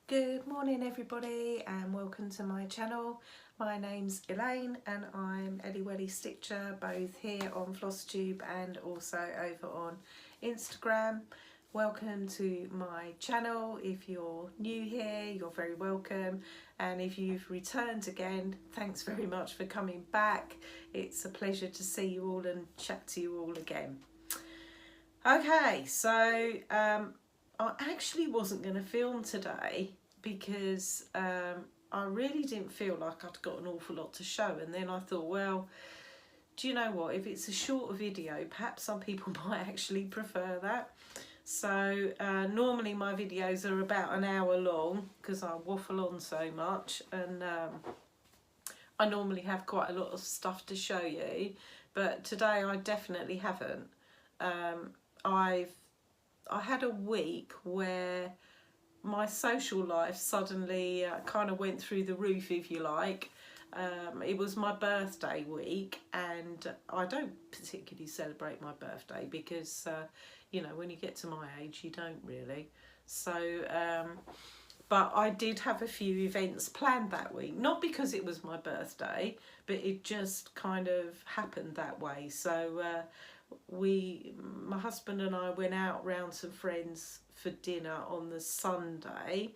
Good morning everybody and welcome to my channel. My name's Elaine and I'm Ellie Welly Stitcher, both here on Flosstube and also over on Instagram. Welcome to my channel. If you're new here, you're very welcome, and if you've returned again, thanks very much for coming back. It's a pleasure to see you all and chat to you all again. Okay, so I actually wasn't going to film today because I really didn't feel like I'd got an awful lot to show, and then I thought, well, do you know what, if it's a shorter video, perhaps some people might actually prefer that. So normally my videos are about an hour long because I waffle on so much, and I normally have quite a lot of stuff to show you, but today I definitely haven't. I had a week where my social life suddenly kind of went through the roof, if you like. It was my birthday week, and I don't particularly celebrate my birthday because, you know, when you get to my age, you don't really. So, but I did have a few events planned that week, not because it was my birthday, but it just kind of happened that way. So, my husband and I went out round some friends for dinner on the Sunday,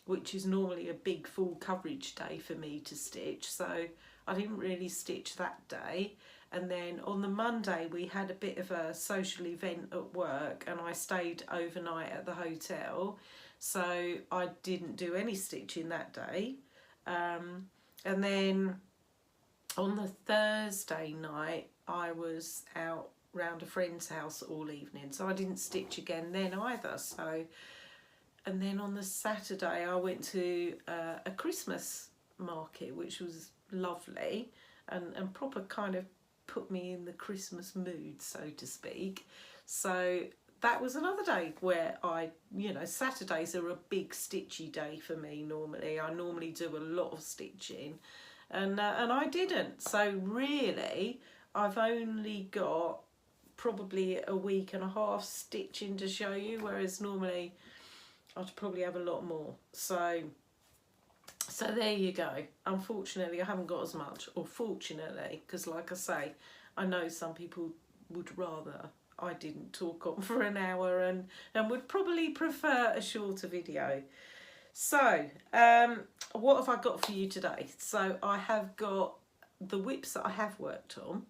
which is normally a big full coverage day for me to stitch, so I didn't really stitch that day. And then on the Monday we had a bit of a social event at work and I stayed overnight at the hotel, so I didn't do any stitching that day. And then on the Thursday night I was out round a friend's house all evening, so I didn't stitch again then either. So, and then on the Saturday I went to a Christmas market, which was lovely and proper kind of put me in the Christmas mood, so to speak. So that was another day where Saturdays are a big stitchy day for me normally. I normally do a lot of stitching, and I didn't. So really I've only got probably a week and a half stitching to show you, whereas normally I'd probably have a lot more. So there you go. Unfortunately I haven't got as much, or fortunately, because like I say, I know some people would rather I didn't talk on for an hour and would probably prefer a shorter video. So what have I got for you today? So I have got the WIPs that I have worked on.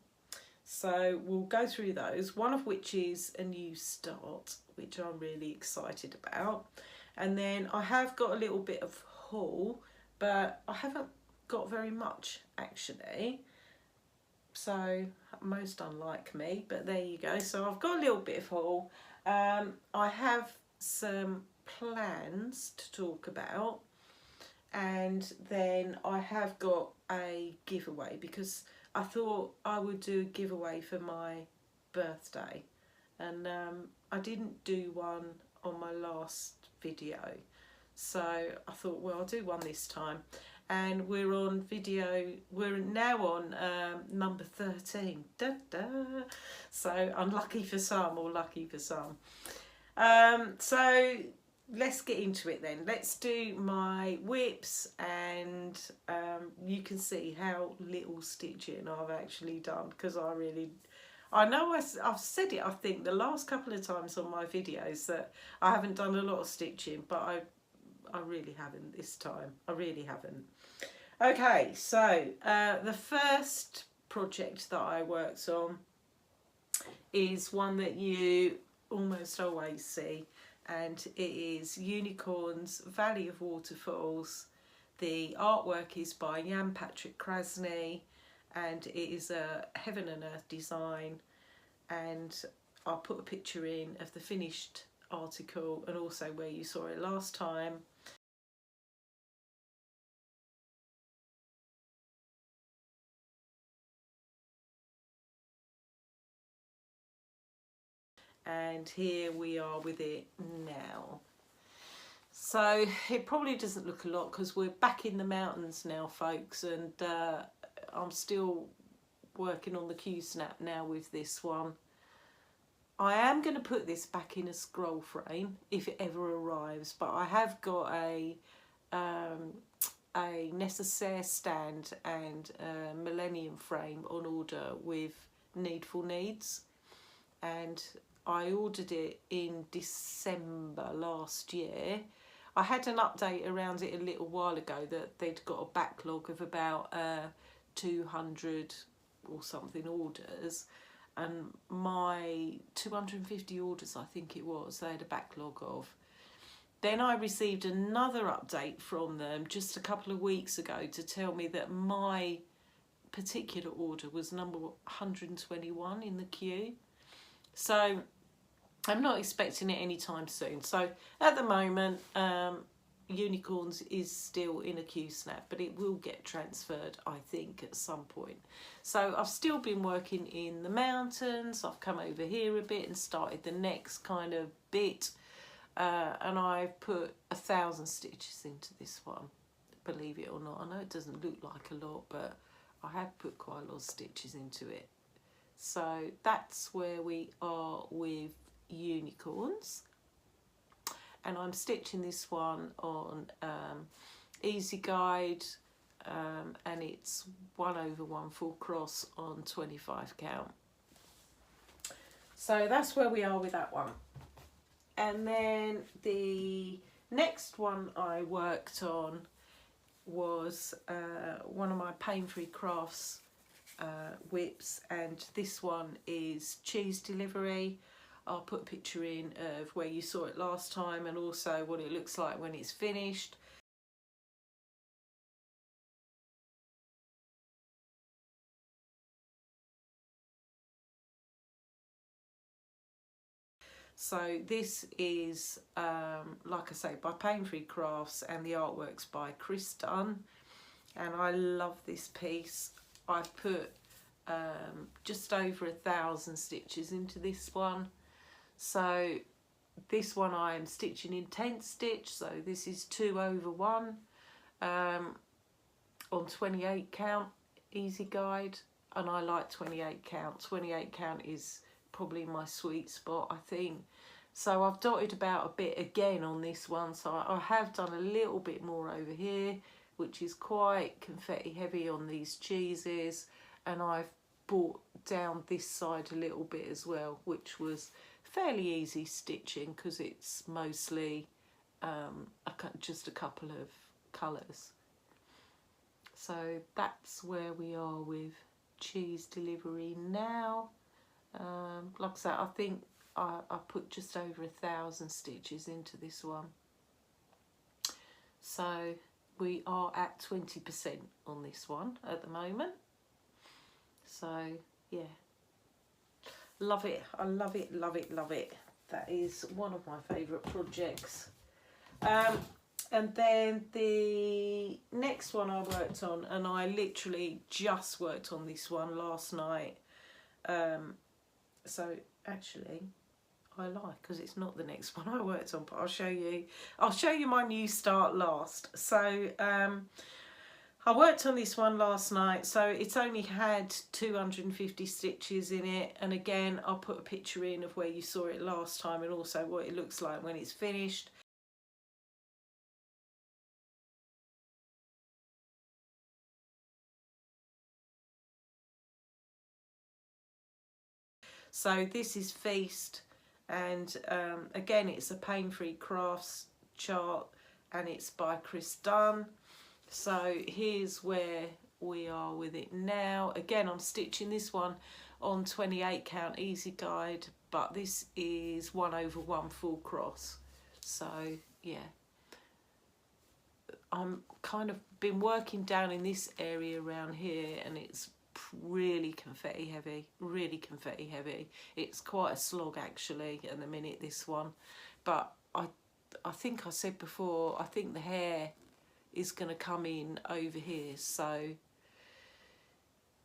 So we'll go through those, one of which is a new start, which I'm really excited about. And then I have got a little bit of haul, but I haven't got very much actually. So most unlike me, but there you go. So I've got a little bit of haul. I have some plans to talk about, and then I have got a giveaway because I thought I would do a giveaway for my birthday, and I didn't do one on my last video, so I thought, well, I'll do one this time. And we're on video, we're now on number 13. Da, da. So unlucky for some, or lucky for some. So let's get into it then. Let's do my WIPs, and you can see how little stitching I've actually done, because I know I've said it, I think, the last couple of times on my videos that I haven't done a lot of stitching, but I really haven't this time. I really haven't. Okay, so the first project that I worked on is one that you almost always see, and it is Unicorns Valley of Waterfalls. The artwork is by Jan Patrick Krasny, and it is a heaven and earth design, and I'll put a picture in of the finished article and also where you saw it last time. And here we are with it now. So it probably doesn't look a lot because we're back in the mountains now, folks, and I'm still working on the Q-snap now with this one. I am going to put this back in a scroll frame if it ever arrives, but I have got a necessaire stand and a millennium frame on order with Needful Needs, and I ordered it in December last year. I had an update around it a little while ago that they'd got a backlog of about 200 or something orders, and my 250 orders, I think it was, they had a backlog of. Then I received another update from them just a couple of weeks ago to tell me that my particular order was number 121 in the queue. So I'm not expecting it anytime soon. So at the moment, Unicorns is still in a queue snap, but it will get transferred, I think, at some point. So I've still been working in the mountains. I've come over here a bit and started the next kind of bit. And I've put 1,000 stitches into this one, believe it or not. I know it doesn't look like a lot, but I have put quite a lot of stitches into it. So that's where we are with Unicorns. And I'm stitching this one on Easy Guide, and it's 1/1 full cross on 25 count. So that's where we are with that one. And then the next one I worked on was one of my Pain-Free Crafts WIPs, and this one is cheese delivery. I'll put a picture in of where you saw it last time and also what it looks like when it's finished. So this is, like I say, by Pain-Free Crafts, and the artwork's by Chris Dunn. And I love this piece. I've put just over 1,000 stitches into this one. So this one I am stitching in 10th stitch, so this is 2/1 on 28 count Easy Guide, and I like 28 count. 28 count is probably my sweet spot, I think. So I've dotted about a bit again on this one, so I have done a little bit more over here, which is quite confetti heavy on these cheeses, and I've brought down this side a little bit as well, which was fairly easy stitching because it's mostly just a couple of colours. So that's where we are with cheese delivery now. Like I said, I think I put just over 1,000 stitches into this one. So we are at 20% on this one at the moment. So yeah, love it. I love it, love it, love it. That is one of my favourite projects. And then the next one I worked on, and I literally just worked on this one last night. So actually I lie, because it's not the next one I worked on, but I'll show you my new start last. So I worked on this one last night, so it's only had 250 stitches in it, and again I'll put a picture in of where you saw it last time and also what it looks like when it's finished. So this is Feast, and again it's a Pain-Free Crafts chart, and it's by Chris Dunn. So here's where we are with it now. Again, I'm stitching this one on 28 count Easy Guide, but this is 1/1 full cross. So yeah, I'm kind of been working down in this area around here, and it's really confetti heavy, really confetti heavy. It's quite a slog actually at the minute, this one, but I think I said before, I think the hair is going to come in over here, so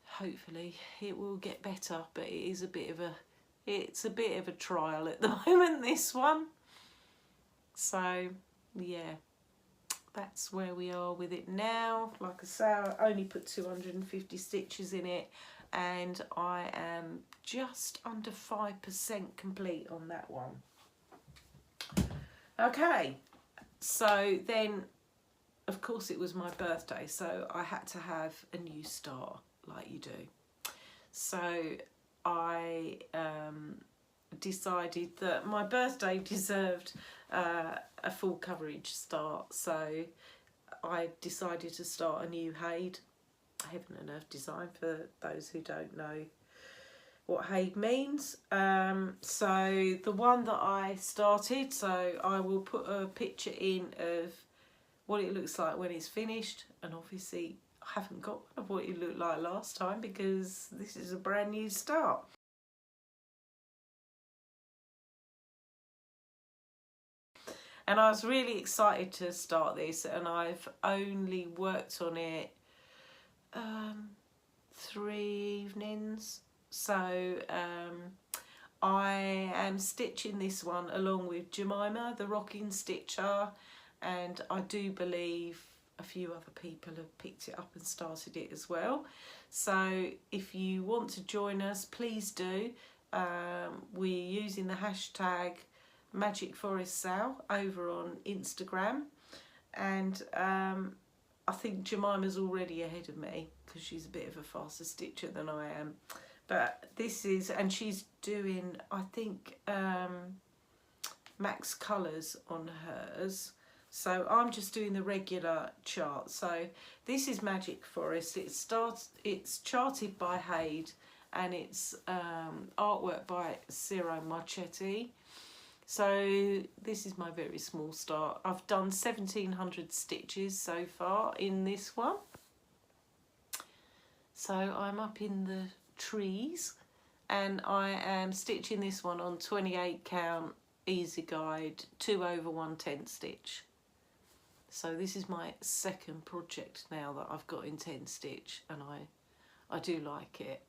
hopefully it will get better. But it is a bit of a trial at the moment, this one. So yeah, that's where we are with it now. Like I say, I only put 250 stitches in it, and I am just under 5% complete on that one. Okay, so then of course it was my birthday, so I had to have a new start like you do. So I decided that my birthday deserved a full coverage start, so I decided to start a new Haid, Heaven and Earth design, for those who don't know what Haid means. So the one that I started, so I will put a picture in of what it looks like when it's finished, and obviously I haven't got one of what it looked like last time because this is a brand new start. And I was really excited to start this, and I've only worked on it 3 evenings. So I am stitching this one along with Jemima, the rocking stitcher, and I do believe a few other people have picked it up and started it as well. So if you want to join us, please do. We're using the hashtag Magic Forest Sale over on Instagram, and I think Jemima's already ahead of me because she's a bit of a faster stitcher than I am. But this is, and she's doing, I think, max colours on hers. So I'm just doing the regular chart. So this is Magic Forest. It's charted by Haid, and it's artwork by Ciro Marchetti. So this is my very small start. I've done 1700 stitches so far in this one. So I'm up in the trees, and I am stitching this one on 28 count easy guide 2/110 stitch. So this is my second project now that I've got in 10 stitch, and I do like it.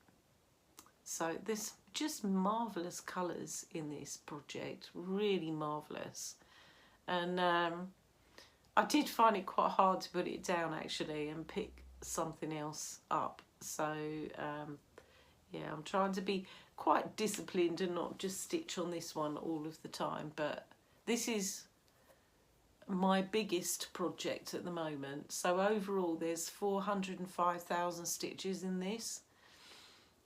So there's just marvellous colours in this project, really marvellous. And I did find it quite hard to put it down actually and pick something else up. So yeah, I'm trying to be quite disciplined and not just stitch on this one all of the time. But this is my biggest project at the moment. So overall there's 405,000 stitches in this.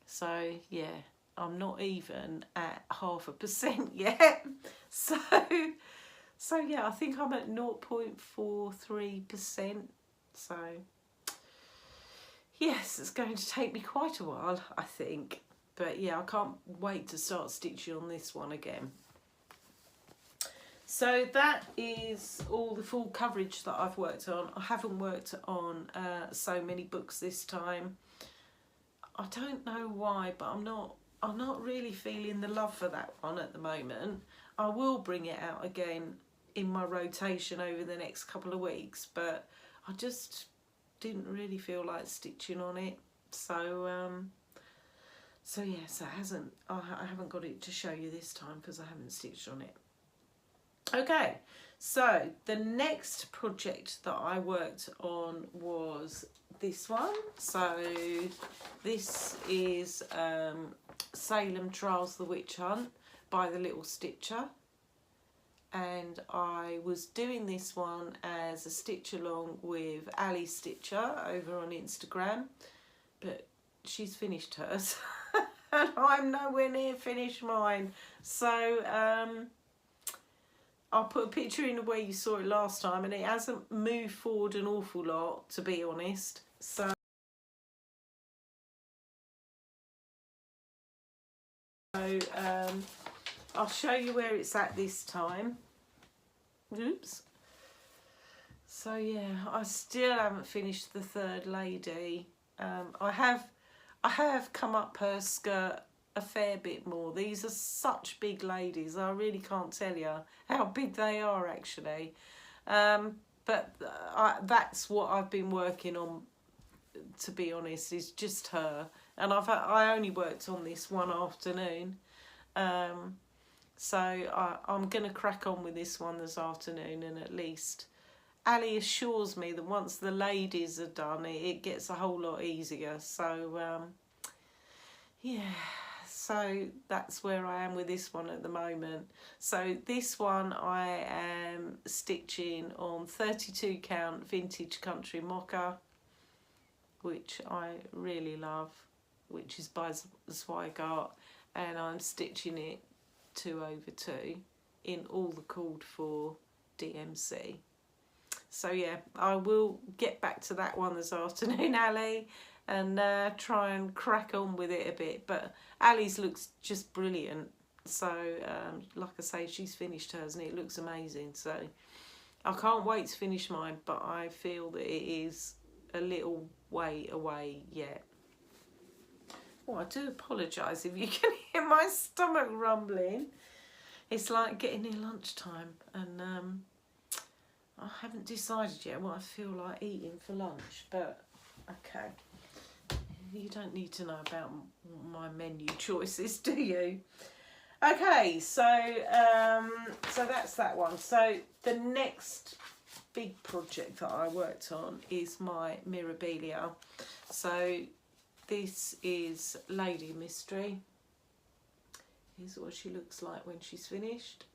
So yeah, I'm not even at 0.5% yet. So yeah, I think I'm at 0.43%. So yes, it's going to take me quite a while, I think. But yeah, I can't wait to start stitching on this one again. So that is all the full coverage that I've worked on. I haven't worked on so many books this time. I don't know why, but I'm not really feeling the love for that one at the moment. I will bring it out again in my rotation over the next couple of weeks, but I just didn't really feel like stitching on it. So yes, I haven't got it to show you this time because I haven't stitched on it. Okay, so the next project that I worked on was this one. So this is Salem Trials the Witch Hunt by the Little Stitcher, and I was doing this one as a stitch along with Ali Stitcher over on Instagram, but she's finished hers and I'm nowhere near finished mine. So I'll put a picture in where you saw it last time, and it hasn't moved forward an awful lot, to be honest. So I'll show you where it's at this time. Oops. So yeah, I still haven't finished the third lady. I have come up her skirt a fair bit more. These are such big ladies. I really can't tell you how big they are actually. But that's what I've been working on, to be honest, is just her. And I only worked on this one afternoon. So I'm going to crack on with this one this afternoon, and at least Ali assures me that once the ladies are done, it gets a whole lot easier. So yeah, so that's where I am with this one at the moment. So this one I am stitching on 32 count vintage country mocha, which I really love, which is by Zweigart, and I'm stitching it 2/2 in all the called for DMC. So yeah, I will get back to that one this afternoon, Ali, and try and crack on with it a bit. But Ali's looks just brilliant. So like I say, she's finished hers and it looks amazing. So I can't wait to finish mine, but I feel that it is a little way away yet. Oh, I do apologise if you can hear my stomach rumbling. It's like getting near lunchtime, and I haven't decided yet what I feel like eating for lunch, but okay. You don't need to know about my menu choices, do you? Okay, so so that's that one. So the next big project that I worked on is my Mirabelia. So this is Lady Mystery. Here's what she looks like when she's finished.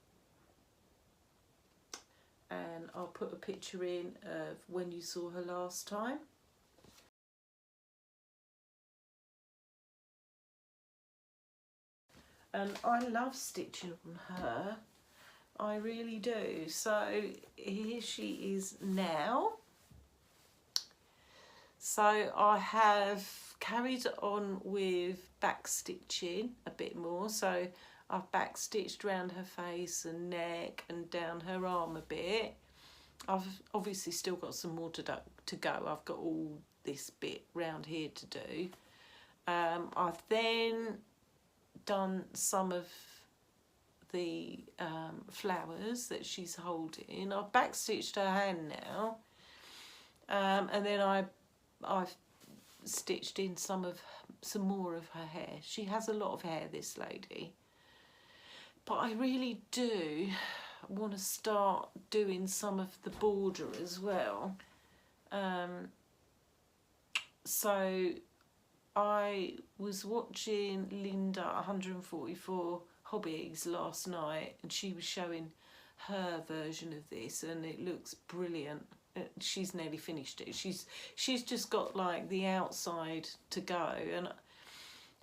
And I'll put a picture in of when you saw her last time. And I love stitching on her, I really do. So here she is now. So I have carried on with back stitching a bit more. So I've back stitched around her face and neck and down her arm a bit. I've obviously still got some more to go. I've got all this bit round here to do. I've then done some of the flowers that she's holding. I've back stitched her hand now, and then I've stitched in some more of her hair. She has a lot of hair, this lady, but I really do want to start doing some of the border as well. So I was watching Linda 144 Hobbies last night, and she was showing her version of this, and it looks brilliant. She's nearly finished it. She's just got like the outside to go,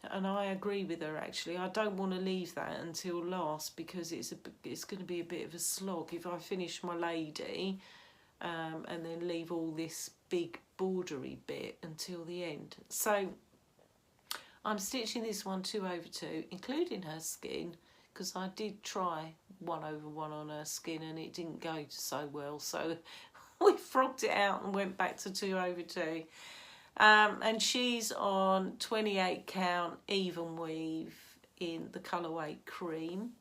and I agree with her actually. I don't want to leave that until last because it's going to be a bit of a slog if I finish my lady and then leave all this big bordery bit until the end. So I'm stitching this one 2/2, including her skin, because I did try 1/1 on her skin and it didn't go so well. So we frogged it out and went back to 2/2. And she's on 28 count even weave in the colourway cream.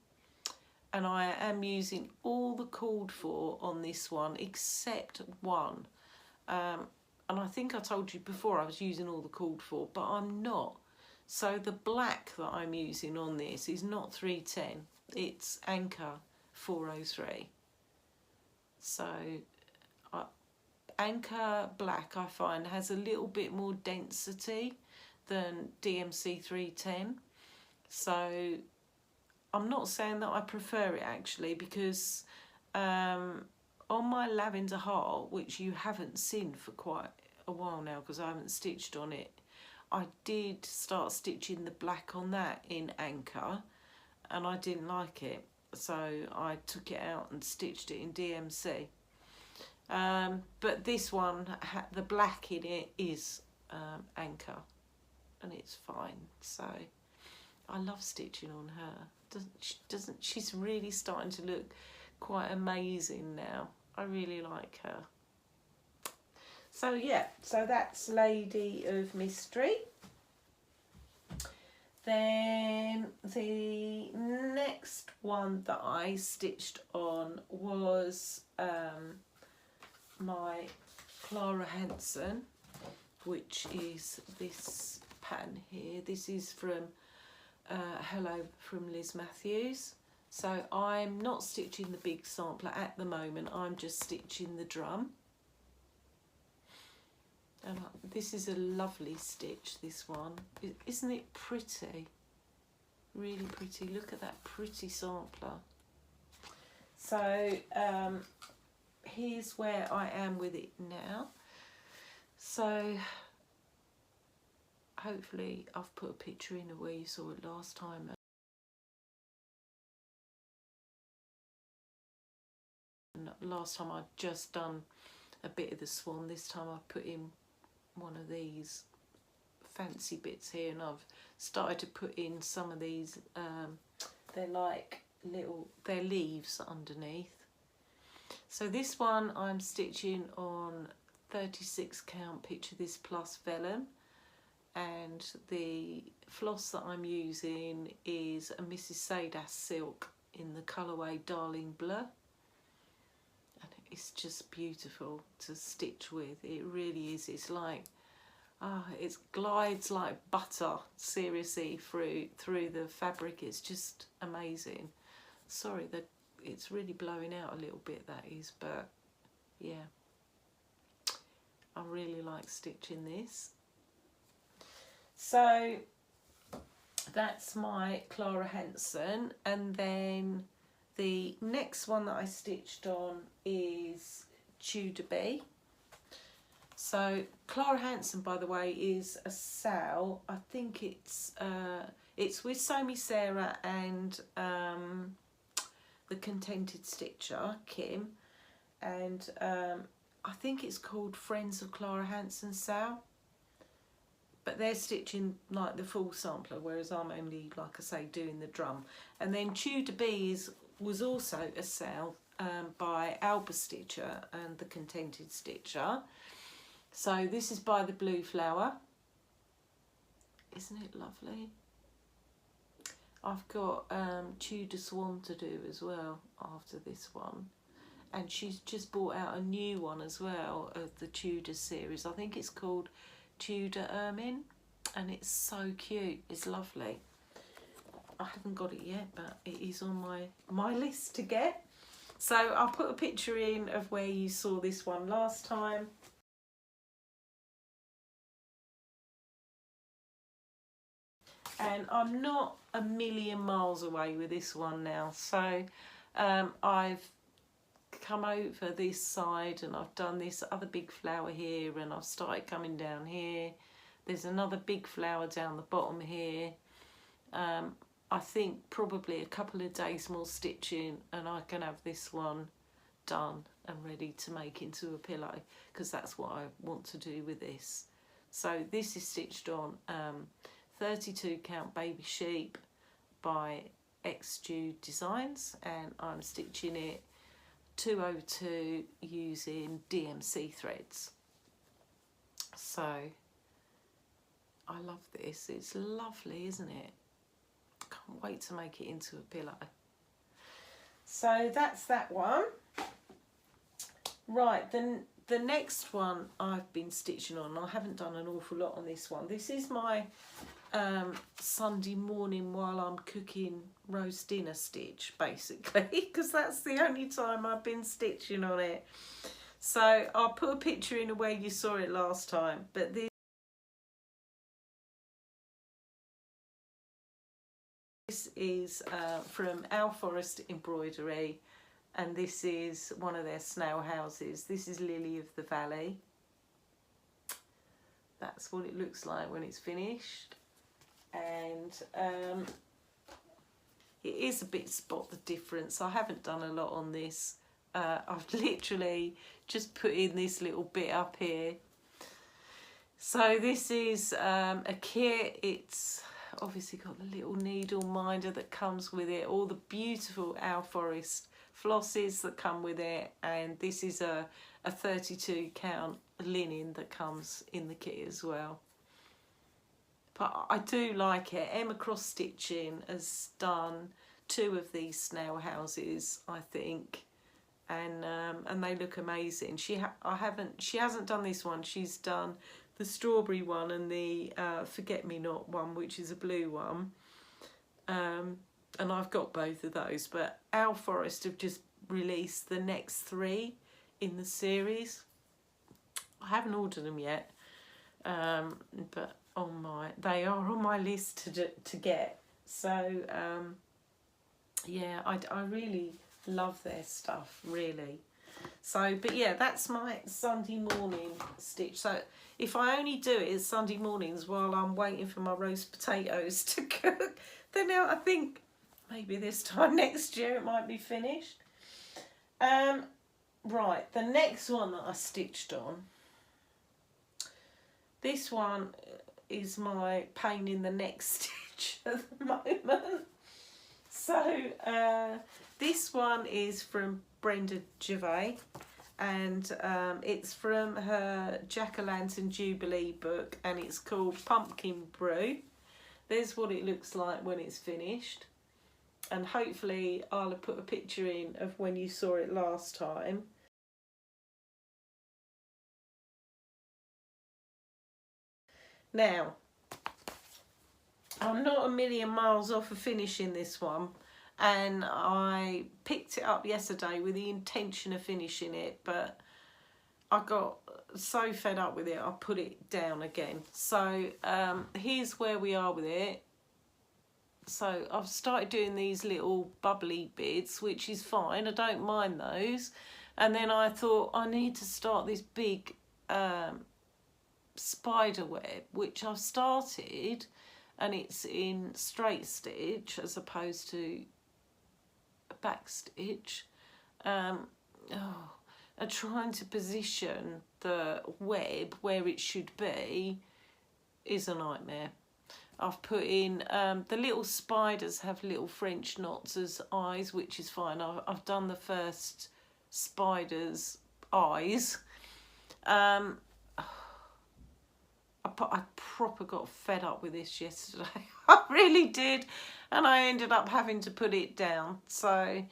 And I am using all the called for on this one except one. And I think I told you before I was using all the called for, but I'm not. So the black that I'm using on this is not 310, it's Anchor 403. So Anchor black I find has a little bit more density than DMC 310. So I'm not saying that I prefer it actually, because on my Lavender Heart, which you haven't seen for quite a while now because I haven't stitched on it, I did start stitching the black on that in Anchor and I didn't like it, so I took it out and stitched it in DMC. But this one, the black in it is Anchor and it's fine. So I love stitching on her. She's really starting to look quite amazing now. I really like her. So yeah, so that's Lady of Mystery. Then the next one that I stitched on was my Clara Henson, which is this pattern here. This is from Hello from Liz Matthews. So I'm not stitching the big sampler at the moment, I'm just stitching the drum. And this is a lovely stitch, this one. Isn't it pretty? Really pretty. Look at that pretty sampler. So here's where I am with it now. So hopefully I've put a picture in of where you saw it last time. And last time I'd just done a bit of the swan. This time I've put in one of these fancy bits here, and I've started to put in some of these, they're like they're leaves underneath. So this one I'm stitching on 36 count Picture This Plus vellum, and the floss that I'm using is a Mrs. Sadas silk in the colourway Darling Blur. It's just beautiful to stitch with. It really is. It's like, it glides like butter, seriously, through the fabric. It's just amazing. Sorry that it's really blowing out a little bit, that is, but yeah, I really like stitching this. So that's my Clara Henson, and then the next one that I stitched on is Tudor Bee. So Clara Henson, by the way, is a Sal. I think it's with Sew Me Sarah and the Contented Stitcher, Kim, and I think it's called Friends of Clara Henson Sal. But they're stitching like the full sampler, whereas I'm only, like I say, doing the drum. And then Tudor Bee was also a Sal by Alba Stitcher and the Contented Stitcher. So this is by the Blue Flower. Isn't it lovely? I've got Tudor Swan to do as well after this one. And she's just brought out a new one as well of the Tudor series. I think it's called Tudor Ermine, and it's so cute. It's lovely. I haven't got it yet, but it is on my list to get. So I'll put a picture in of where you saw this one last time. And I'm not a million miles away with this one now. So I've come over this side and I've done this other big flower here, and I've started coming down here. There's another big flower down the bottom here. I think probably a couple of days more stitching and I can have this one done and ready to make into a pillow, because that's what I want to do with this. So this is stitched on 32 count Baby Sheep by XJude Designs, and I'm stitching it 202 using DMC threads. So I love this. It's lovely, isn't it? Can't wait to make it into a pillow. So that's that one. Right, then the next one I've been stitching on. I haven't done an awful lot on this one. This is my Sunday morning while I'm cooking roast dinner stitch, basically, because that's the only time I've been stitching on it. So I'll put a picture in of where you saw it last time, but this is from Our Forest Embroidery, and this is one of their snail houses. This is Lily of the Valley. That's what it looks like when it's finished. And it is a bit spot the difference. I haven't done a lot on this. I've literally just put in this little bit up here. So this is a kit. It's obviously got the little needle minder that comes with it, all the beautiful Our Forest flosses that come with it, and this is a 32 count linen that comes in the kit as well. But I do like it. Emma Cross Stitching has done 2 of these snail houses, I think, and they look amazing. She hasn't done this one. She's done the strawberry one and the Forget Me Not one, which is a blue one. And I've got both of those. But Our Forest have just released the next 3 in the series. I haven't ordered them yet, but they are on my list to get. So yeah, I really love their stuff, really. So, but yeah, that's my Sunday morning stitch. So if I only do it Sunday mornings while I'm waiting for my roast potatoes to cook, then now I think maybe this time next year it might be finished. Right, the next one that I stitched on, this one is my pain in the neck stitch at the moment. So this one is from Brenda Gervais, and it's from her Jack-o'-lantern Jubilee book, and it's called Pumpkin Brew. There's what it looks like when it's finished, and hopefully I'll have put a picture in of when you saw it last time. Now, I'm not a million miles off of finishing this one, and I picked it up yesterday with the intention of finishing it, but I got so fed up with it I put it down again. So here's where we are with it. So I've started doing these little bubbly bits, which is fine, I don't mind those. And then I thought I need to start this big spider web, which I've started, and it's in straight stitch as opposed to a back stitch. And trying to position the web where it should be is a nightmare. I've put in the little spiders have little French knots as eyes, which is fine. I've done the first spider's eyes. I proper got fed up with this yesterday. I really did, and I ended up having to put it down. So,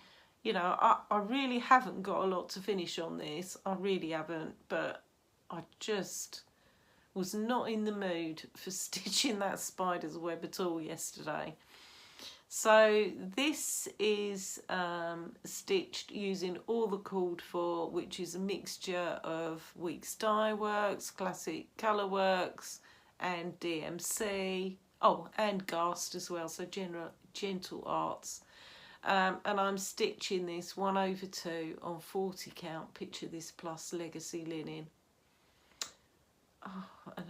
you know, I really haven't got a lot to finish on this. I really haven't, but I just was not in the mood for stitching that spider's web at all yesterday. So this is stitched using all the called for, which is a mixture of Weeks Dye Works, Classic Colour Works, and DMC. Oh, and Gast as well, so Gentle Arts. And I'm stitching this 1/2 on 40 count. Picture this plus legacy linen. Oh, and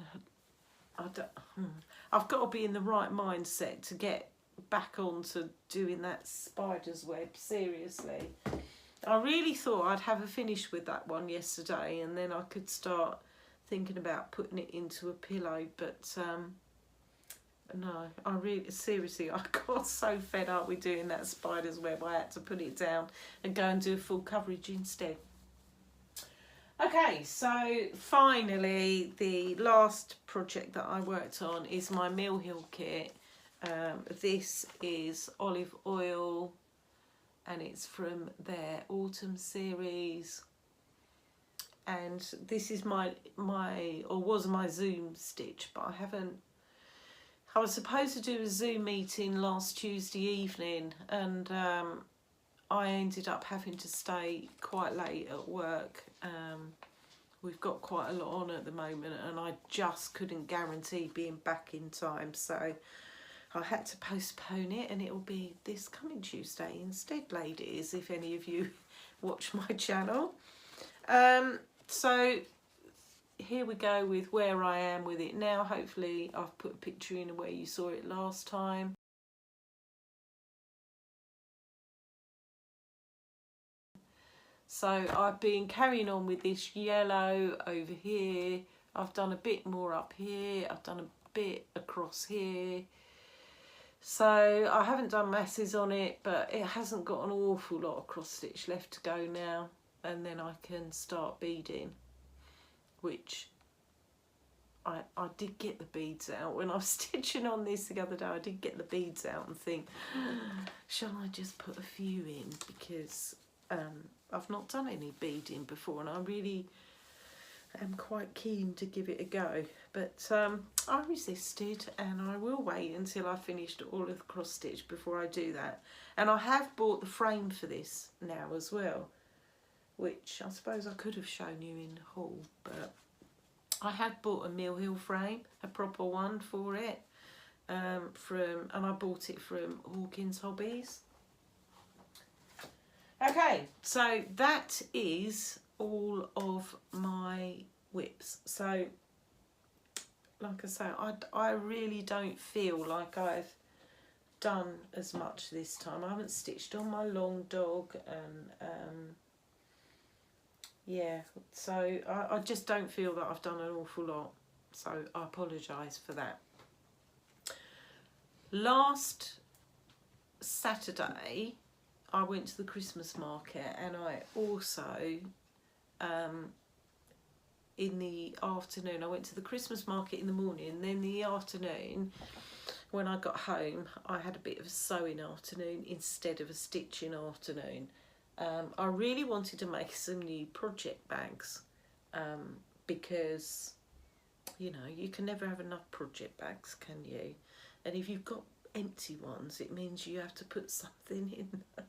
I've got to be in the right mindset to get back on to doing that spider's web, seriously. I really thought I'd have a finish with that one yesterday, and then I could start thinking about putting it into a pillow, but no, I really, seriously, I got so fed up with doing that spider's web I had to put it down and go and do full coverage instead. Okay, so finally the last project that I worked on is my Mill Hill kit. This is olive oil, and it's from their autumn series, and this is my Zoom stitch, but I was supposed to do a Zoom meeting last Tuesday evening, and I ended up having to stay quite late at work. We've got quite a lot on at the moment, and I just couldn't guarantee being back in time, so I had to postpone it, and it will be this coming Tuesday instead, ladies, if any of you watch my channel. So here we go with where I am with it now. Hopefully I've put a picture in of where you saw it last time. So I've been carrying on with this yellow over here. I've done a bit more up here. I've done a bit across here. So I haven't done masses on it, but it hasn't got an awful lot of cross stitch left to go now, and then I can start beading, which I did get the beads out when I was stitching on this the other day. I did get the beads out and think, shall I just put a few in, because I've not done any beading before, and I really am quite keen to give it a go, but I resisted, and I will wait until I've finished all of the cross stitch before I do that. And I have bought the frame for this now as well, which I suppose I could have shown you in the haul, but I had bought a Mill Hill frame, a proper one for it, and I bought it from Hawkins Hobbies. Okay, so that is all of my WIPs. So, like I say, I really don't feel like I've done as much this time. I haven't stitched on my long dog, and yeah, so I just don't feel that I've done an awful lot, so I apologise for that. Last Saturday I went to the Christmas market, and I also in the afternoon, I went to the Christmas market in the morning, and then in the afternoon when I got home I had a bit of a sewing afternoon instead of a stitching afternoon. I really wanted to make some new project bags, because, you know, you can never have enough project bags, can you? And if you've got empty ones, it means you have to put something in them.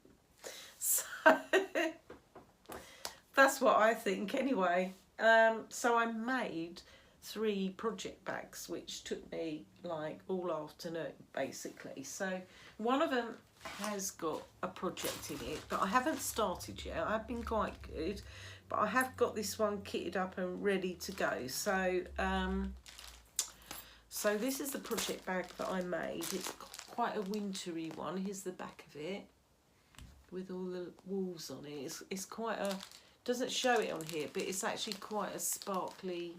So that's what I think anyway. So I made 3 project bags, which took me like all afternoon basically. So one of them has got a project in it, but I haven't started yet. I've been quite good, but I have got this one kitted up and ready to go. So so this is the project bag that I made. It's quite a wintry one. Here's the back of it with all the walls on it. It's quite a, doesn't show it on here, but it's actually quite a sparkly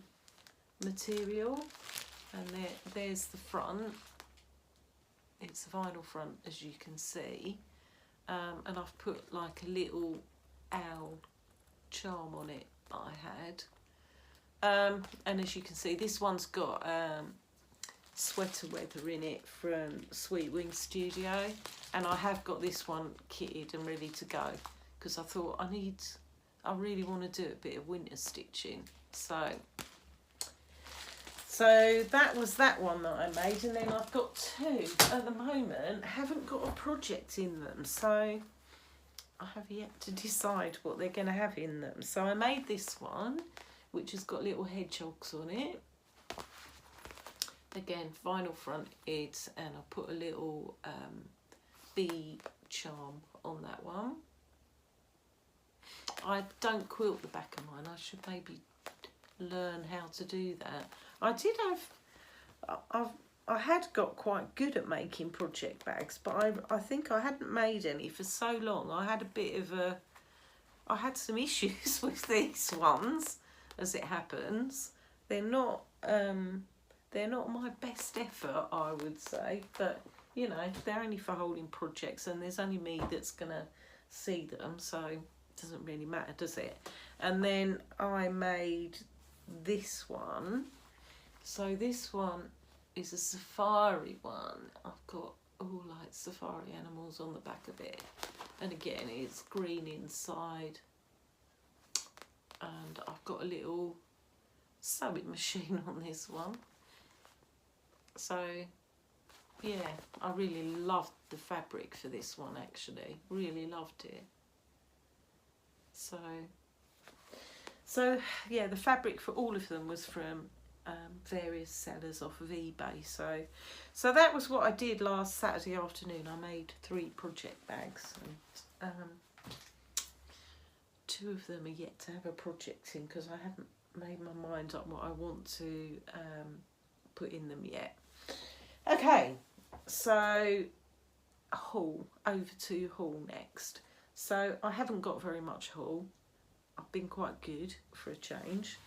material. And there's the front. It's a vinyl front, as you can see, and I've put like a little owl charm on it that I had, and as you can see, this one's got sweater weather in it from Sweet Wing Studio, and I have got this one kitted and ready to go because I thought I really want to do a bit of winter stitching. So that was that one that I made, and then I've got 2 at the moment. Haven't got a project in them, so I have yet to decide what they're going to have in them. So I made this one, which has got little hedgehogs on it. Again, vinyl fronted, and I put a little bee charm on that one. I don't quilt the back of mine. I should maybe learn how to do that. I did have, I had got quite good at making project bags, but I think I hadn't made any for so long. I had a bit of a, I had some issues with these ones, as it happens. They're not my best effort, I would say, but you know, they're only for holding projects, and there's only me that's gonna see them, so it doesn't really matter, does it? And then I made this one. So this one is a safari one. I've got all like safari animals on the back of it, and again it's green inside, and I've got a little sewing machine on this one. So yeah, I really loved the fabric for this one, actually really loved it. So yeah, the fabric for all of them was from various sellers off of eBay. So that was what I did last Saturday afternoon. I made 3 project bags, and 2 of them are yet to have a project in because I haven't made my mind up what I want to put in them yet. Okay, so haul, over to haul next. So I haven't got very much haul. I've been quite good for a change.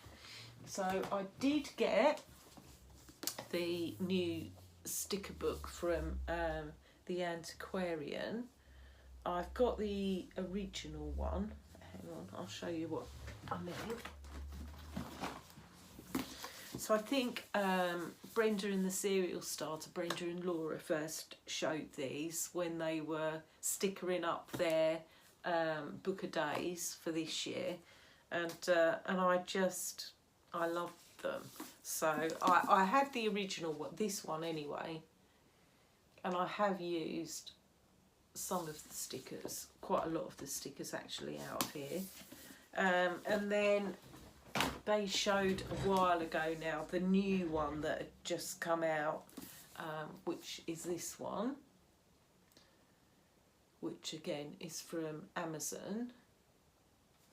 So I did get the new sticker book from the antiquarian. I've got the original one. Hang on, I'll show you what I mean. So I think Brenda and the Serial Starter, Brenda and Laura first showed these when they were stickering up their book of days for this year, and I loved them. So I had the original one, this one anyway, and I have used some of the stickers, quite a lot of the stickers actually out of here, and then they showed a while ago now the new one that had just come out, which is this one, which again is from Amazon,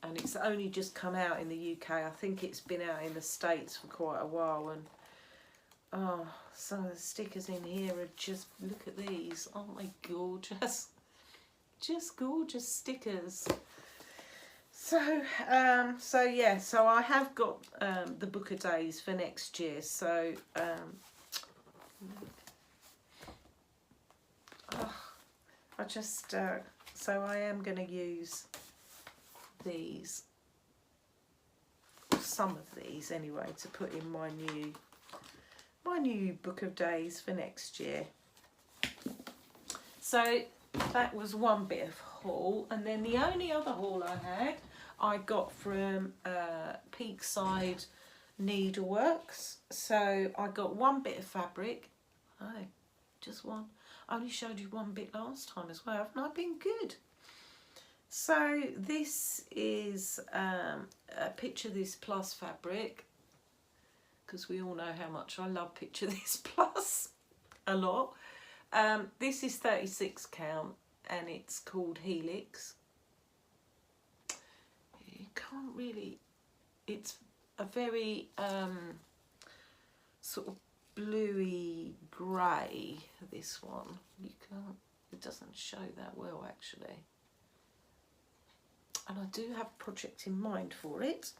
and it's only just come out in the UK. I think it's been out in the States for quite a while, and oh, some of the stickers in here are just, look at these, aren't they gorgeous? Just gorgeous stickers. So yeah, so I have got the book of days for next year. So I just so I am going to use these, some of these anyway, to put in my new book of days for next year. So that was one bit of haul, and then the only other haul I got from Peakside Needleworks. So I got one bit of fabric. Oh, just one. I only showed you one bit last time as well. Haven't I been good? So this is a Picture This Plus fabric, because we all know how much I love Picture This Plus a lot. This is 36 count, and it's called Helix. You can't really, it's a very sort of bluey grey, this one. You can't, it doesn't show that well actually. And I do have a project in mind for it.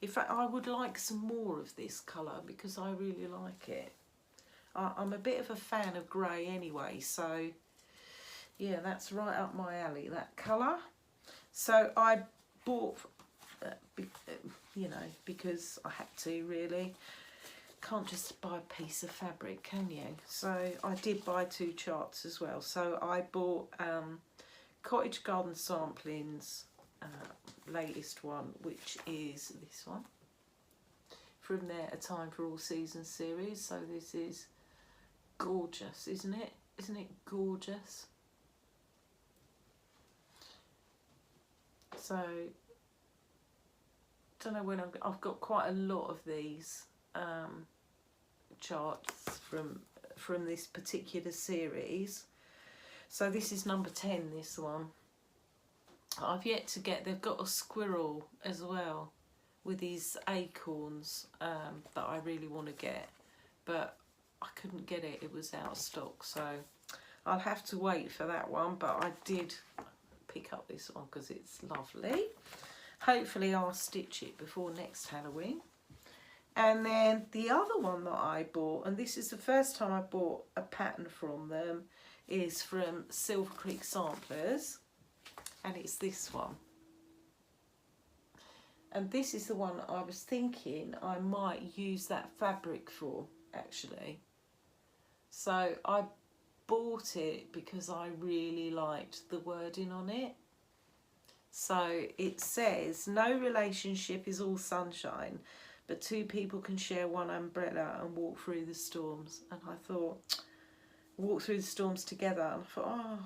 In fact, I would like some more of this colour because I really like it. I'm a bit of a fan of grey anyway, so yeah, that's right up my alley, that colour. So I bought, you know, because I had to really. Can't just buy a piece of fabric, can you? So I did buy 2 charts as well. So I bought Cottage Garden Samplings, latest one, which is this one, from their A Time for All Seasons series. So this is gorgeous, isn't it? Isn't it gorgeous? So don't know when I've got quite a lot of these charts from this particular series. So this is number 10, this one. I've yet to get, they've got a squirrel as well with these acorns that I really want to get, but I couldn't get it, it was out of stock, so I'll have to wait for that one. But I did pick up this one because it's lovely. Hopefully I'll stitch it before next Halloween. And then the other one that I bought, and this is the first time I bought a pattern from them, is from Silver Creek Samplers, and it's this one. And this is the one I was thinking I might use that fabric for, actually. So I bought it because I really liked the wording on it. So it says, no relationship is all sunshine, but 2 people can share one umbrella and walk through the storms. And I thought, walk through the storms together. And I thought, oh,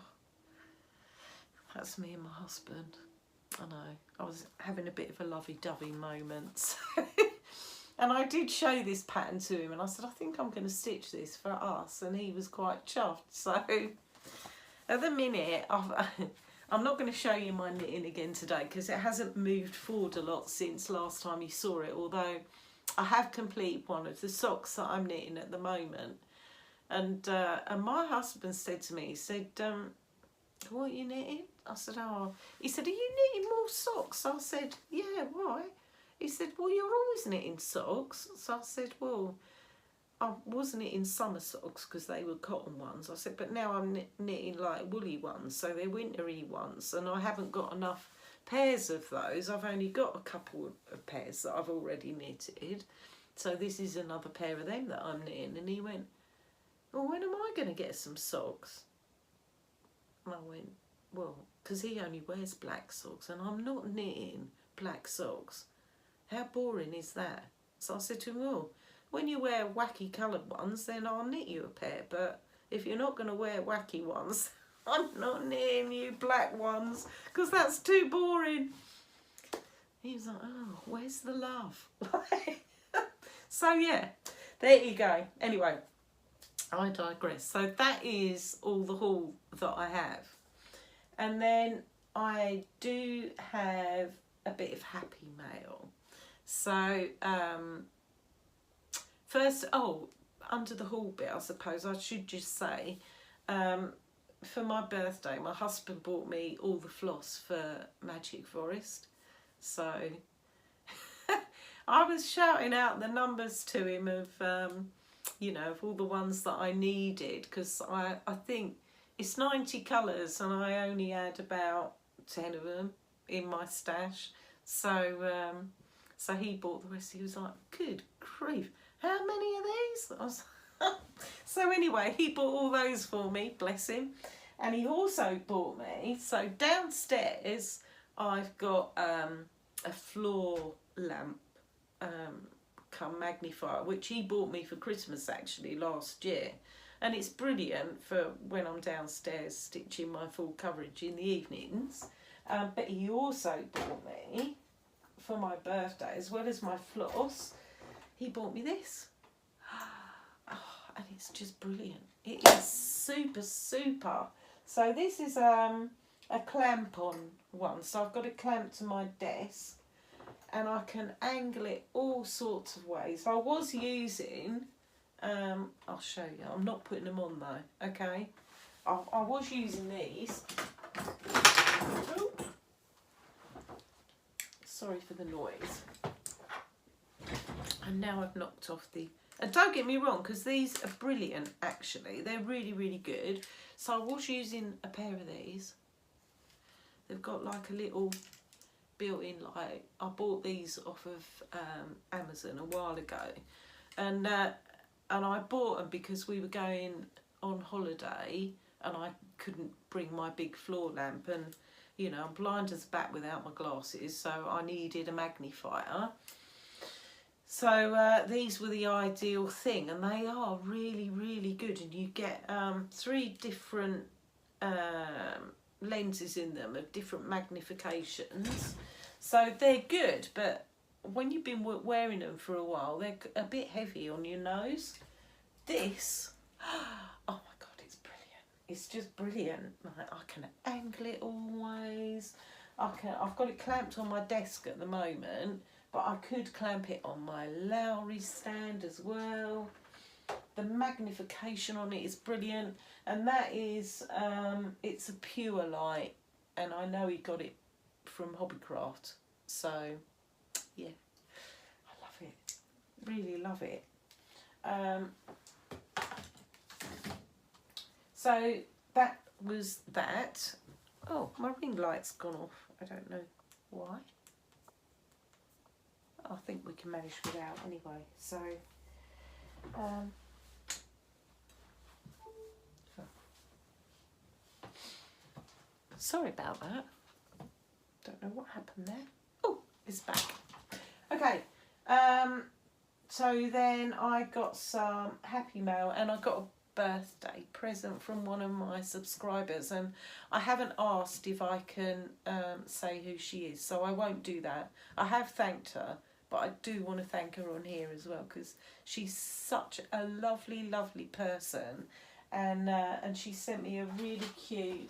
that's me and my husband. I know, I was having a bit of a lovey-dovey moment. And I did show this pattern to him, and I said, I think I'm going to stitch this for us. And he was quite chuffed. So at the minute, I'm not going to show you my knitting again today because it hasn't moved forward a lot since last time you saw it, although I have completed one of the socks that I'm knitting at the moment. And my husband said to me, he said, what are you knitting? I said, oh. He said, are you knitting more socks? I said, yeah, why? He said, well, you're always knitting socks. So I said, well, I was knitting summer socks because they were cotton ones. I said, but now I'm knitting like woolly ones, so they're wintry ones, and I haven't got enough pairs of those. I've only got a couple of pairs that I've already knitted, so this is another pair of them that I'm knitting. And he went, well, when am I going to get some socks? And I went, well, because he only wears black socks, and I'm not knitting black socks. How boring is that? So I said to him, well, when you wear wacky coloured ones, then I'll knit you a pair. But if you're not going to wear wacky ones, I'm not knitting you black ones because that's too boring. He was like, oh, where's the love? So yeah, there you go. Anyway, I digress. So that is all the haul that I have. And then I do have a bit of happy mail. So first, under the haul bit, I suppose I should just say, for my birthday, my husband bought me all the floss for Magic Forest. So I was shouting out the numbers to him of, you know, of all the ones that I needed, because I think it's 90 colours and I only had about 10 of them in my stash. So so he bought the rest. He was like, good grief, how many of these? I was so anyway, he bought all those for me, bless him. And he also bought me, so downstairs I've got a floor lamp come magnifier, which he bought me for Christmas actually last year, and it's brilliant for when I'm downstairs stitching my full coverage in the evenings. But he also bought me for my birthday, as well as my floss, he bought me this. And it's just brilliant. It is super, super. So this is a clamp on one. So I've got it clamped to my desk and I can angle it all sorts of ways. I was using, I'll show you. I'm not putting them on though, okay? I was using these. Ooh. Sorry for the noise. And now I've knocked off the... And don't get me wrong, because these are brilliant, actually. They're really, really good. So I was using a pair of these. They've got like a little built-in light. I bought these off of Amazon a while ago. And I bought them because we were going on holiday and I couldn't bring my big floor lamp. And, you know, I'm blind as a bat without my glasses, so I needed a magnifier. So these were the ideal thing, and they are really, really good. And you get 3 different lenses in them of different magnifications. So they're good, but when you've been wearing them for a while, they're a bit heavy on your nose. This, oh my God, it's brilliant. It's just brilliant. Like, I can angle it always. I've got it clamped on my desk at the moment, but I could clamp it on my Lowry stand as well. The magnification on it is brilliant, and that is, it's a pure light, and I know he got it from Hobbycraft, so yeah, I love it, really love it. So that was that. Oh, my ring light's gone off, I don't know why. I think we can manage without anyway. So, sorry about that. Don't know what happened there. Oh, it's back. Okay. So then I got some happy mail, and I got a birthday present from one of my subscribers, and I haven't asked if I can say who she is, so I won't do that. I have thanked her, but I do want to thank her on here as well, because she's such a lovely, lovely person, and she sent me a really cute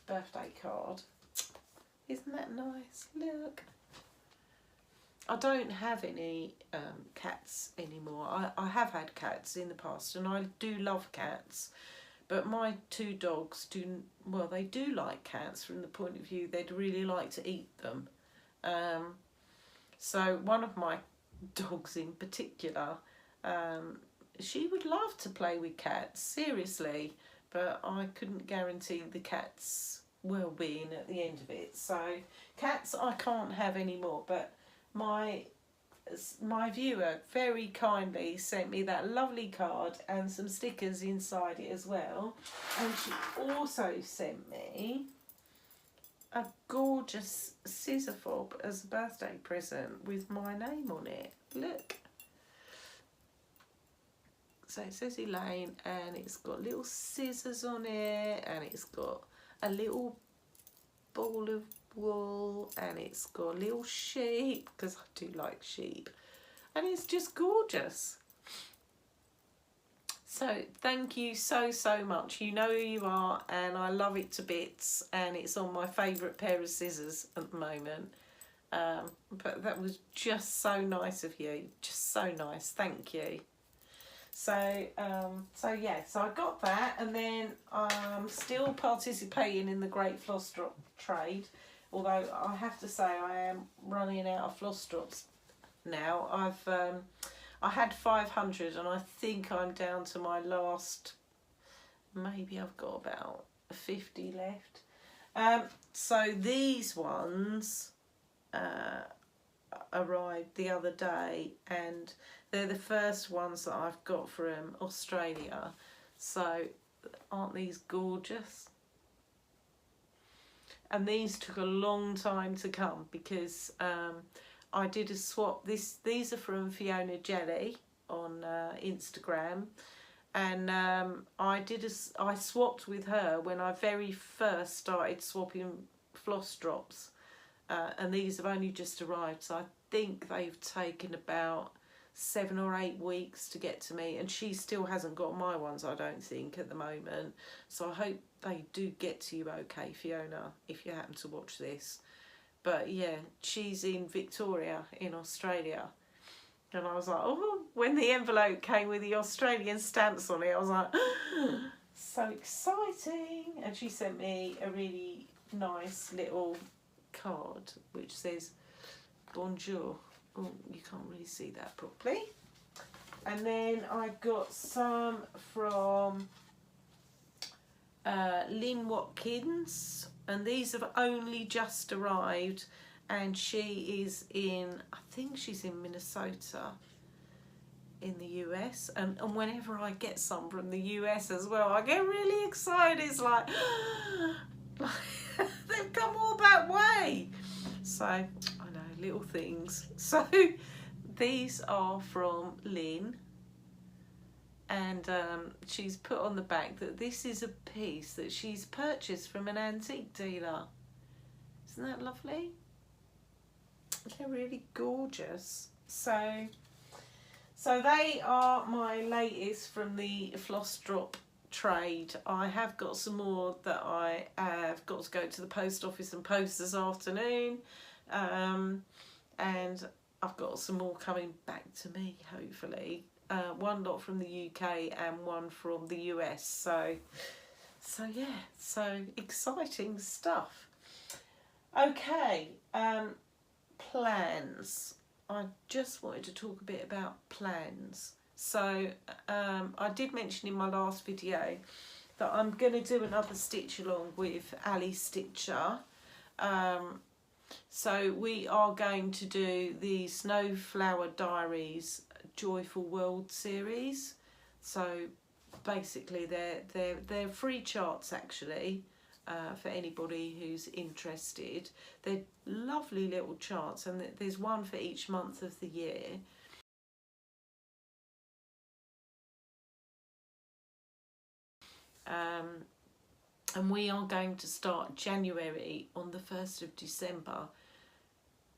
birthday card. Isn't that nice? Look. I don't have any cats anymore. I have had cats in the past, and I do love cats, but my 2 dogs they do like cats from the point of view they'd really like to eat them. So one of my dogs in particular, she would love to play with cats, seriously, but I couldn't guarantee the cat's well-being at the end of it. So cats I can't have anymore, but my viewer very kindly sent me that lovely card and some stickers inside it as well, and she also sent me a gorgeous scissor fob as a birthday present with my name on it. Look, so it says Elaine, and it's got little scissors on it, and it's got a little ball of wool, and it's got a little sheep, because I do like sheep, and it's just gorgeous. So thank you so much. You know who you are, and I love it to bits, and it's on my favourite pair of scissors at the moment. But that was just so nice of you, just so nice, thank you. So yeah, so I got that, and then I'm still participating in the Great Floss Drop trade, although I have to say I am running out of floss drops now. I had 500, and I think I'm down to my last, maybe I've got about 50 left. So these ones arrived the other day, and they're the first ones that I've got from Australia. So aren't these gorgeous? And these took a long time to come, because I did a swap. These are from Fiona Jelly on Instagram, and I swapped with her when I very first started swapping floss drops, and these have only just arrived, so I think they've taken about 7 or 8 weeks to get to me, and she still hasn't got my ones, I don't think, at the moment. So I hope they do get to you okay, Fiona, if you happen to watch this. But yeah, she's in Victoria in Australia, and I was like, oh, when the envelope came with the Australian stamps on it, I was like, so exciting. And she sent me a really nice little card which says bonjour. Oh, you can't really see that properly. And then I got some from Lynn Watkins, and these have only just arrived, and she is in, I think she's in Minnesota in the US, and whenever I get some from the US as well, I get really excited. It's like, they've come all that way. So I know, little things. So these are from Lynn, and she's put on the back that this is a piece that she's purchased from an antique dealer. Isn't that lovely? They're really gorgeous. So they are my latest from the floss drop trade. I have got some more that I have got to go to the post office and post this afternoon, and I've got some more coming back to me, hopefully. One lot from the UK and one from the US. So yeah, so exciting stuff. Okay, plans. I just wanted to talk a bit about plans. So I did mention in my last video that I'm going to do another stitch along with Ali Stitcher. So we are going to do the Snowflower Diaries Joyful World series. So basically they're free charts, actually, for anybody who's interested. They're lovely little charts, and there's one for each month of the year. And we are going to start January on the 1st of December,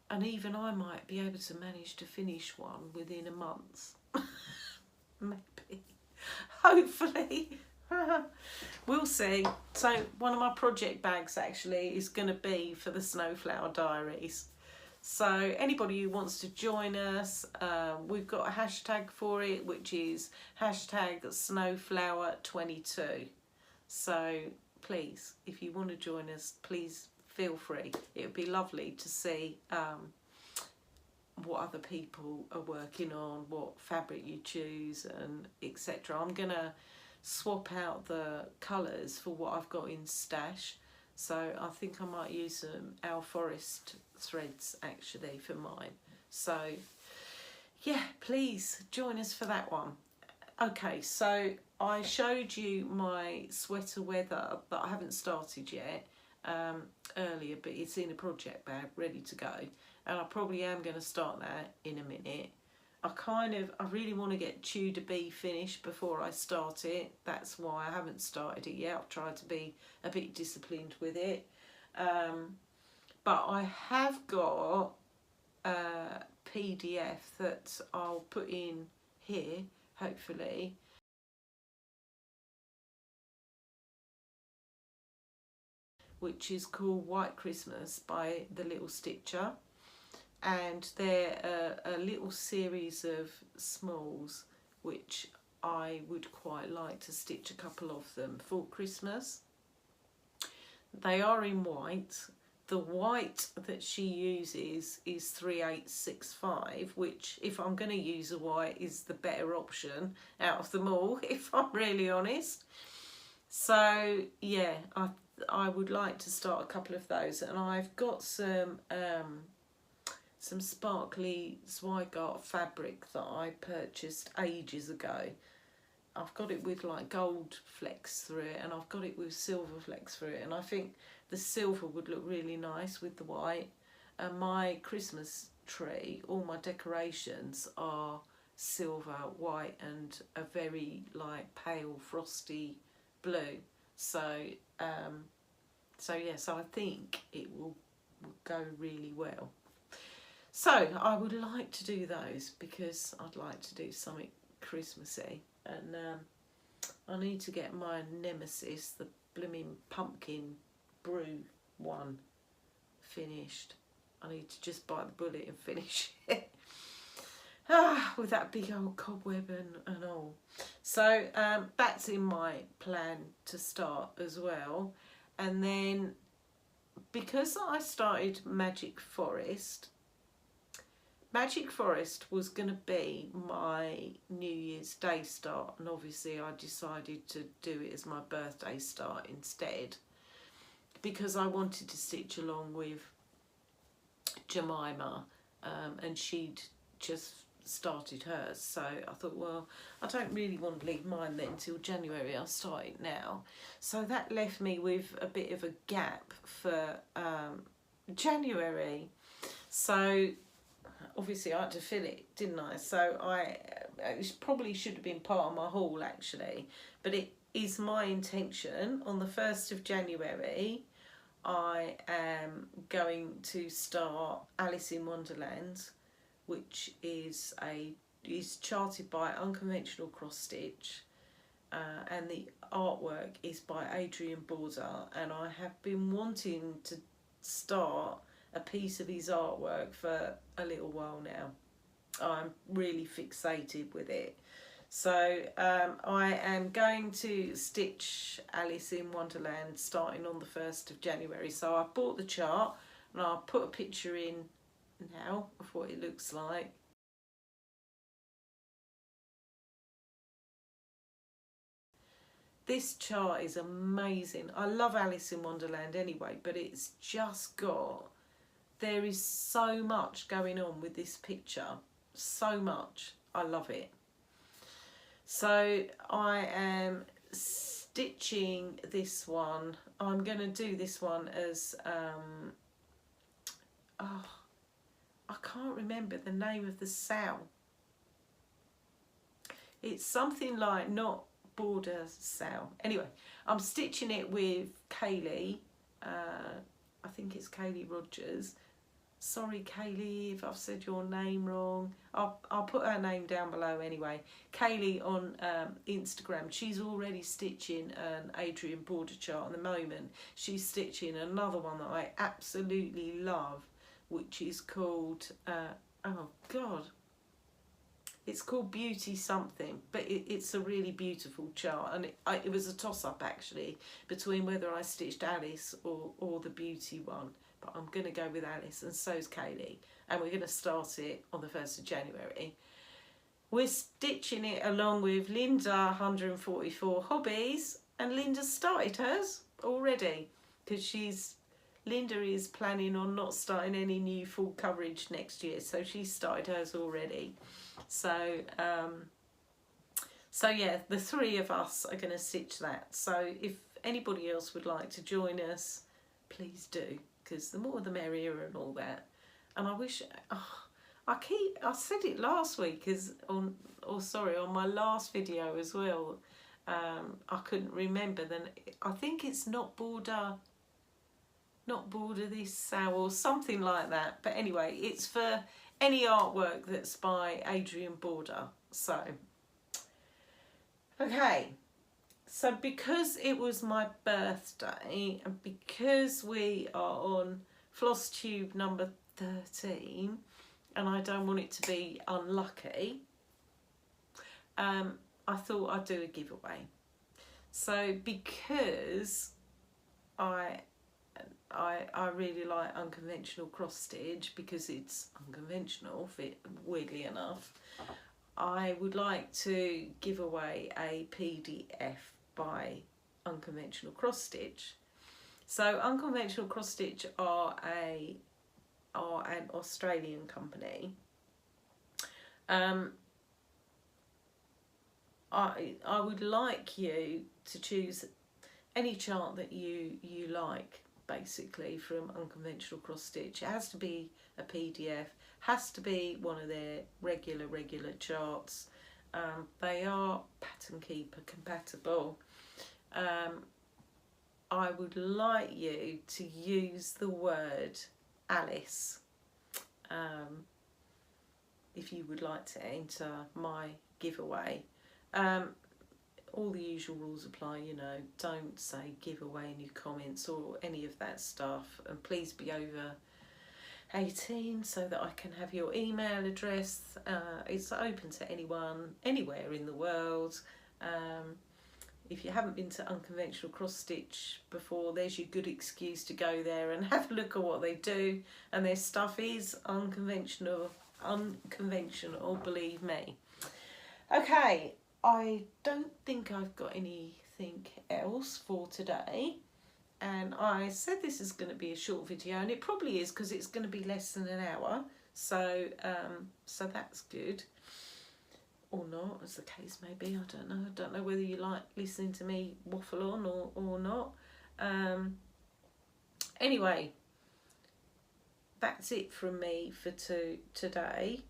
and even I might be able to manage to finish one within a month. Maybe, hopefully. We'll see. So one of my project bags actually is going to be for the Snowflower Diaries. So anybody who wants to join us, we've got a hashtag for it, which is hashtag Snowflower22. So please, if you want to join us, please feel free. It would be lovely to see what other people are working on, what fabric you choose, and etc. I'm going to swap out the colours for what I've got in stash. So I think I might use some Our Forest threads actually for mine. So yeah, please join us for that one. Okay, so I showed you my sweater weather that I haven't started yet earlier, but it's in a project bag ready to go, and I probably am going to start that in a minute. I really want to get Tudor Bee finished before I start it. That's why I haven't started it yet. I've tried to be a bit disciplined with it. But I have got a PDF that I'll put in here, hopefully, which is called White Christmas by The Little Stitcher, and they're a little series of smalls which I would quite like to stitch a couple of them for Christmas. They are in white. The white that she uses is 3865, which, if I'm going to use a white, is the better option out of them all, if I'm really honest. So yeah, I would like to start a couple of those, and I've got some sparkly Zweigart fabric that I purchased ages ago. I've got it with like gold flecks through it, and I've got it with silver flecks through it, and I think the silver would look really nice with the white. And my Christmas tree, all my decorations are silver, white, and a very like pale frosty blue. So yeah, so I think it will go really well. So I would like to do those because I'd like to do something Christmassy, and I need to get my nemesis, the blooming pumpkin brew one, finished. I need to just bite the bullet and finish it. With that big old cobweb and all. So that's in my plan to start as well. And then because I started Magic Forest was going to be my New Year's Day start, and obviously I decided to do it as my birthday start instead, because I wanted to stitch along with Jemima, and she'd just started hers, so I thought, well, I don't really want to leave mine then till January. I'll start it now. So that left me with a bit of a gap for January. So obviously I had to fill it, didn't I? So it probably should have been part of my haul actually, but it is my intention on the 1st of January I am going to start Alice in Wonderland, which is charted by Unconventional Cross Stitch, and the artwork is by Adrian Border, and I have been wanting to start a piece of his artwork for a little while now. I'm really fixated with it. So I am going to stitch Alice in Wonderland starting on the 1st of January. So I bought the chart, and I'll put a picture in now of what it looks like. This chart is amazing. I love Alice in Wonderland anyway, but it's just got, there is so much going on with this picture, so much. I love it. So I am stitching this one. I'm going to do this one as I can't remember the name of the sow. It's something like not border sow. Anyway, I'm stitching it with Kaylee. I think it's Kaylee Rogers. Sorry Kaylee if I've said your name wrong. I'll put her name down below anyway. Kaylee on Instagram. She's already stitching an Adrian Border chart at the moment. She's stitching another one that I absolutely love, which is called oh god, it's called Beauty something, but it's a really beautiful chart, and it was a toss-up actually between whether I stitched Alice or the Beauty one, but I'm going to go with Alice, and so's Kaylee, and we're going to start it on the 1st of January. We're stitching it along with Linda 144 Hobbies, and Linda started hers already because Linda is planning on not starting any new full coverage next year, so she started hers already. So so yeah, the three of us are going to stitch that. So if anybody else would like to join us, please do, because the more the merrier and all that. And I wish, I said it last week on my last video as well. I couldn't remember then. I think it's not border. not border this or something like that. But anyway, it's for any artwork that's by Adrian Border. So, okay. So because it was my birthday and because we are on Flosstube number 13 and I don't want it to be unlucky, I thought I'd do a giveaway. So because I really like unconventional cross stitch because it's unconventional, weirdly enough, I would like to give away a PDF by Unconventional Cross Stitch. So Unconventional Cross Stitch are an Australian company. I would like you to choose any chart that you like, basically, from Unconventional Cross Stitch. It has to be a PDF, has to be one of their regular charts. They are Pattern Keeper compatible. I would like you to use the word Alice if you would like to enter my giveaway. All the usual rules apply, you know, don't say giveaway in your comments or any of that stuff, and please be over 18 so that I can have your email address. It's open to anyone, anywhere in the world. If you haven't been to Unconventional Cross Stitch before, there's your good excuse to go there and have a look at what they do, and their stuff is unconventional, believe me. Okay, I don't think I've got anything else for today, and I said this is going to be a short video, and it probably is because it's going to be less than an hour, so so that's good, or not, as the case may be. I don't know whether you like listening to me waffle on or not. Anyway, that's it from me for today.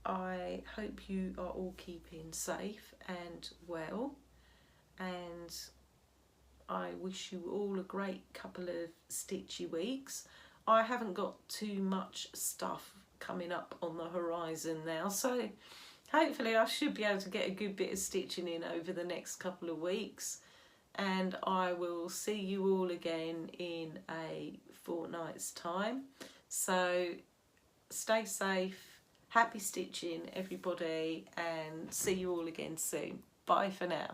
I hope you are all keeping safe and well, and I wish you all a great couple of stitchy weeks. I haven't got too much stuff coming up on the horizon now, so hopefully I should be able to get a good bit of stitching in over the next couple of weeks, and I will see you all again in a fortnight's time. So stay safe. Happy stitching, everybody, and see you all again soon. Bye for now.